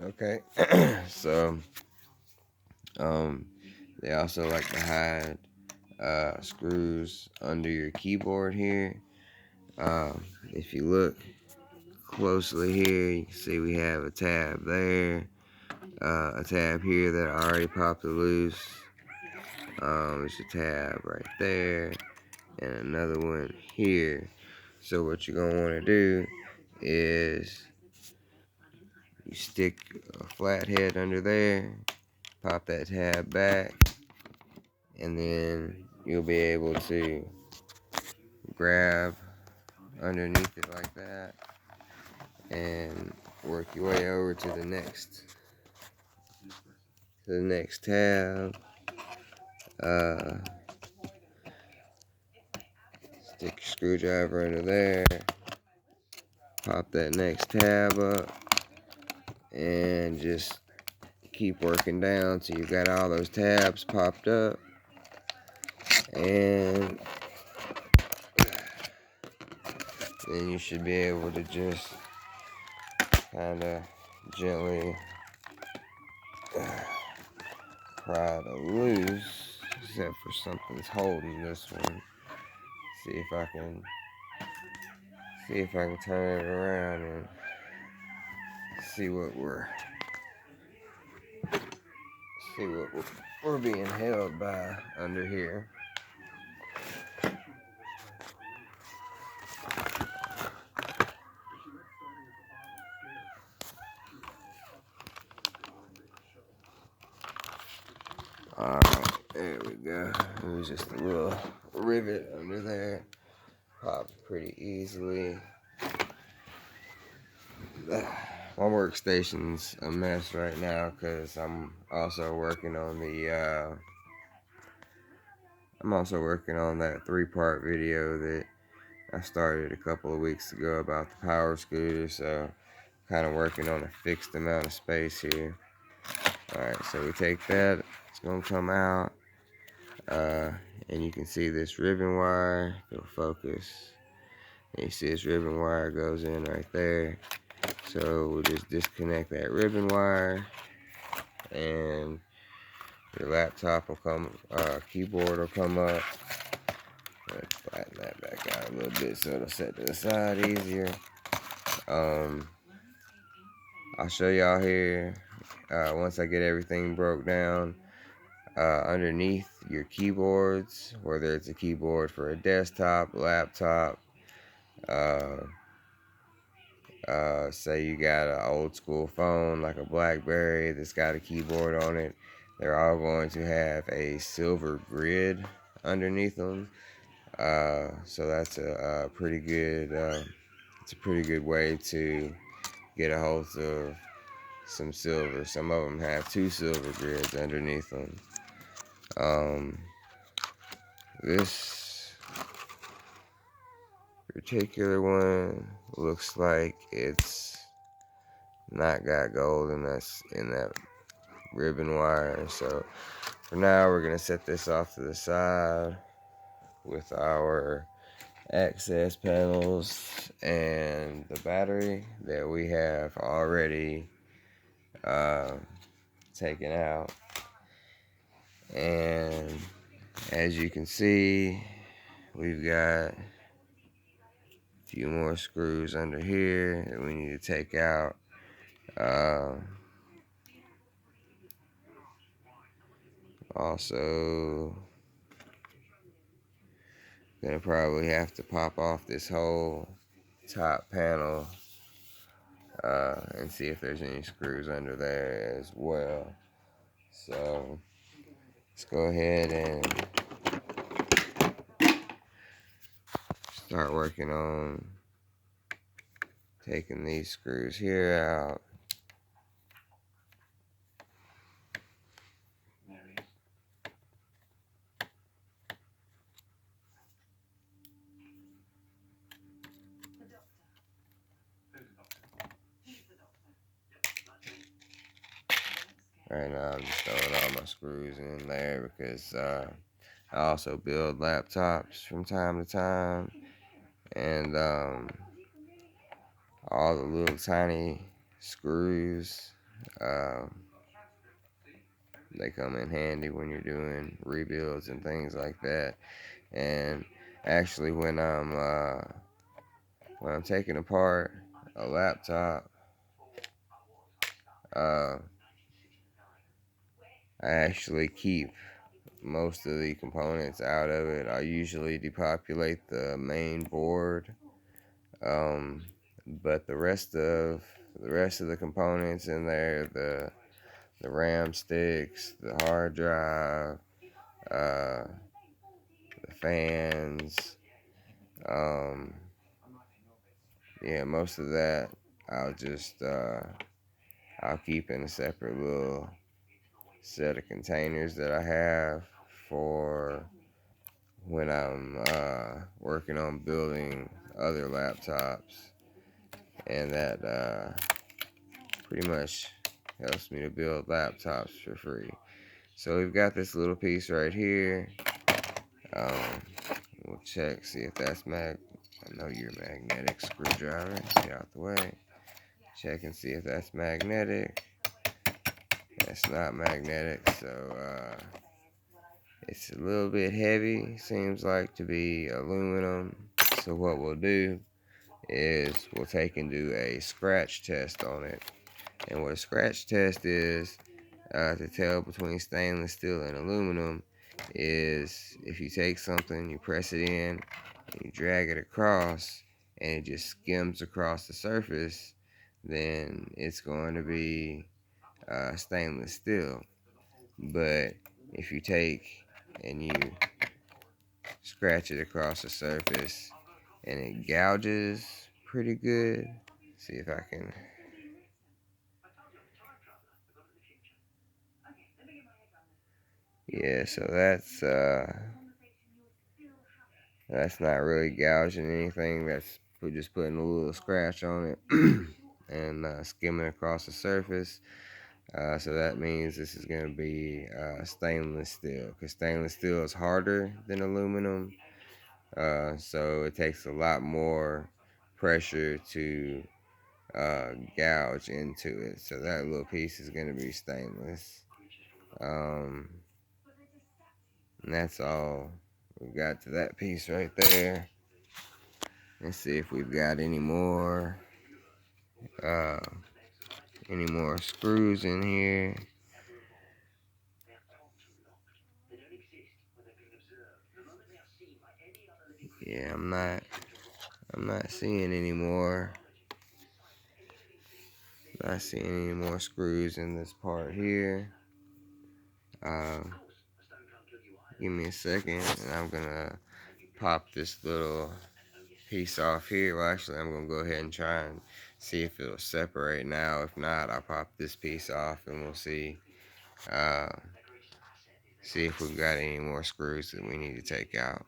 Okay. So they also like to hide screws under your keyboard here. If you look closely here, you can see we have a tab there, a tab here that I already popped loose. There's a tab right there, and another one here. So what you're gonna want to do is you stick a flathead under there, pop that tab back, and then you'll be able to grab underneath it like that and work your way over to the next tab. Uh, Stick your screwdriver under there, pop that next tab up, and just keep working down till you got all those tabs popped up. And then you should be able to just kind of gently pry it loose, except for something's holding this one. See if I can turn it around and see what we're being held by under here. Alright, there we go. It was just a little rivet under there. Popped pretty easily. My workstation's a mess right now because I'm also working on that 3-part video that I started a couple of weeks ago about the power scooter. So kind of working on a fixed amount of space here. Alright, so we take that, it's gonna come out, and you can see this ribbon wire. It'll focus, and you see this ribbon wire goes in right there. So we'll just disconnect that ribbon wire, and your laptop will come, keyboard will come up. Let's flatten that back out a little bit so it'll set to the side easier. I'll show y'all here once I get everything broke down. Underneath your keyboards, whether it's a keyboard for a desktop, laptop, say you got an old school phone like a BlackBerry that's got a keyboard on it, they're all going to have a silver grid underneath them. So that's a pretty good way to get a hold of some silver. Some of them have 2 silver grids underneath them. This particular one looks like it's not got gold in that ribbon wire. So for now, we're gonna set this off to the side with our access panels and the battery that we have already taken out. And as you can see, we've got a few more screws under here that we need to take out. Also, gonna probably have to pop off this whole top panel and see if there's any screws under there as well. So let's go ahead and start working on taking these screws here out. Right now I'm just throwing all my screws in there because I also build laptops from time to time, and all the little tiny screws Uh, they come in handy when you're doing rebuilds and things like that. And actually, when I'm taking apart a laptop, uh, I actually keep most of the components out of it. I usually depopulate the main board, but the rest of the components in there, the RAM sticks, the hard drive, uh, the fans, um, yeah, most of that I'll just I'll keep in a separate little set of containers that I have for when I'm working on building other laptops, and that pretty much helps me to build laptops for free. So we've got this little piece right here. Um, we'll check, see if that's I know you're magnetic screwdriver. Get out the way. Check and see if that's magnetic. That's not magnetic, so it's a little bit heavy. Seems like to be aluminum. So what we'll do is we'll take and do a scratch test on it. And what a scratch test is, to tell between stainless steel and aluminum, is if you take something, you press it in, and you drag it across, and it just skims across the surface, then it's going to be stainless steel. But if you take and you scratch it across the surface and it gouges pretty good, see if I can. Yeah, so that's not really gouging anything. That's just putting a little scratch on it and skimming across the surface. So that means this is going to be stainless steel, because stainless steel is harder than aluminum. So it takes a lot more pressure to gouge into it. So that little piece is going to be stainless. And that's all we've got to that piece right there. Let's see if we've got uh, any more screws in here. Yeah, I'm not seeing any more. Not seeing any more screws in this part here. Uh, Give me a second, and I'm gonna pop this little piece off here. Well, actually, I'm gonna go ahead and try and see if it'll separate now. If not, I'll pop this piece off, and we'll uh, see if we've got any more screws that we need to take out.